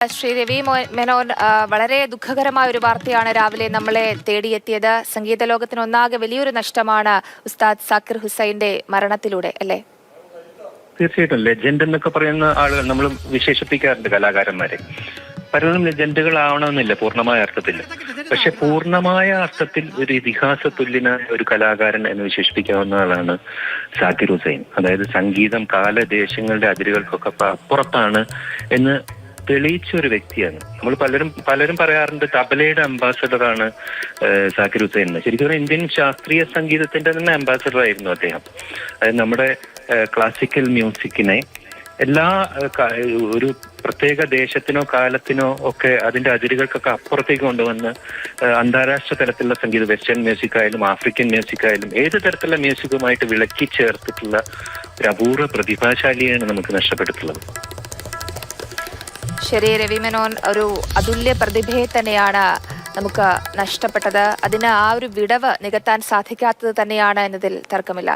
ശ്രീ രവി മേനോൻ, വളരെ ദുഃഖകരമായ ഒരു വാർത്തയാണ് രാവിലെ നമ്മളെ തേടിയെത്തിയത്. സംഗീത ലോകത്തിന് ഒന്നാകെ വലിയൊരു നഷ്ടമാണ് ഉസ്താദ് സാക്കിർ ഹുസൈന്റെ മരണത്തിലൂടെ, അല്ലേ? തീർച്ചയായിട്ടും ലെജൻഡ് എന്നൊക്കെ പറയുന്ന ആളുകൾ നമ്മൾ വിശേഷിപ്പിക്കാറുണ്ട് കലാകാരന്മാരെ. പലരും ലെജൻഡുകളാവണമെന്നില്ല പൂർണ്ണമായ അർത്ഥത്തിൽ. പക്ഷെ പൂർണ്ണമായ അർത്ഥത്തിൽ ഒരു ഇതിഹാസ തുല്യനായ ഒരു കലാകാരൻ എന്ന് വിശേഷിപ്പിക്കാവുന്ന ആളാണ് സാക്കിർ ഹുസൈൻ. അതായത് സംഗീതം കാലദേശങ്ങളുടെ അതിരുകൾക്കൊക്കെ അപ്പുറത്താണ് എന്ന് തെളിയിച്ച ഒരു വ്യക്തിയാണ്. നമ്മൾ പലരും പറയാറുണ്ട് തബലയുടെ അംബാസഡറാണ് സാക്കിർ ഹുസൈൻ എന്ന്. ശരിക്കും ഇന്ത്യൻ ശാസ്ത്രീയ സംഗീതത്തിന്റെ തന്നെ അംബാസഡർ ആയിരുന്നു അദ്ദേഹം. അതായത് നമ്മുടെ ക്ലാസിക്കൽ മ്യൂസിക്കിനെ എല്ലാ ഒരു പ്രത്യേക ദേശത്തിനോ കാലത്തിനോ ഒക്കെ അതിന്റെ അതിരുകൾക്കൊക്കെ അപ്പുറത്തേക്ക് കൊണ്ടുവന്ന് അന്താരാഷ്ട്ര തലത്തിലുള്ള സംഗീതം, വെസ്റ്റേൺ മ്യൂസിക് ആയാലും ആഫ്രിക്കൻ മ്യൂസിക് ആയാലും ഏത് തരത്തിലുള്ള മ്യൂസിക്കുമായിട്ട് വിളക്കി ചേർത്തിട്ടുള്ള ഒരു അപൂർവ പ്രതിഭാശാലിയാണ് നമുക്ക് നഷ്ടപ്പെട്ടിട്ടുള്ളത്. ശരി രവി മേനോൻ, ഒരു അതുല്യ പ്രതിഭയെ തന്നെയാണ് നമുക്ക് നഷ്ടപ്പെട്ടത്. അതിന് ആ ഒരു വിടവ് നികത്താൻ സാധിക്കാത്തത് തന്നെയാണ് എന്നതിൽ തർക്കമില്ല.